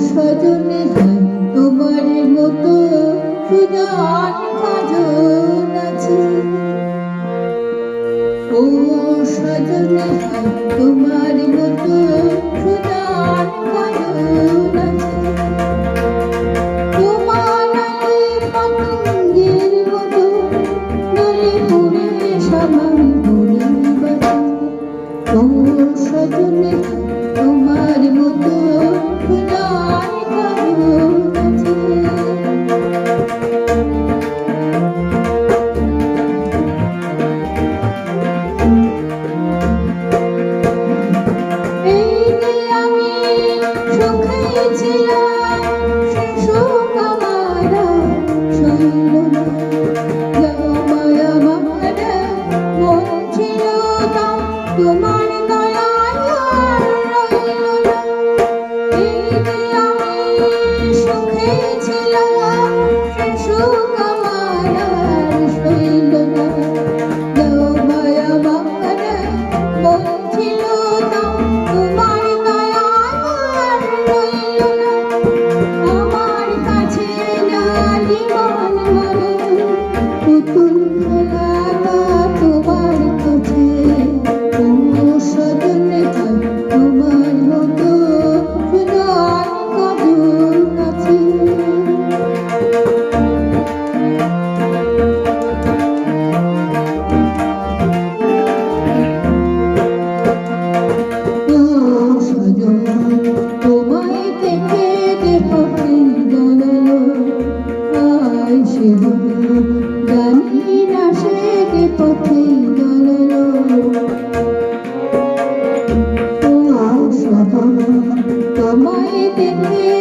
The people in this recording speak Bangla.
সজনে তোমার মতো সুজান কাজন আছে। ও সজনে তোমার মতো সুজান কাজন আছে। তোমার পতঙ্গের মতো নলে পুরে সামান ভরে বাজে। ও সজনে তোমার মতো সুজান কাজন আছে। তোমার দয়ায় রইল না, এই যে আমি সুখে ছিলাম সে সুখ আমার আর সইল না। দয়ায় আমার মন ছিল তাও তোমার দয়ায় রইল না। আমার কাছে লালিমান মরণ পুতুল খেলা তোমার কাছে। সজনে তোমার মতো সুজান কাজন আছে। সজন তোমায় দেখে যে পথে দাঁড়ালো, আয় সে জানি না সে যে পথে দাঁড়ালো। তোমায় দেখে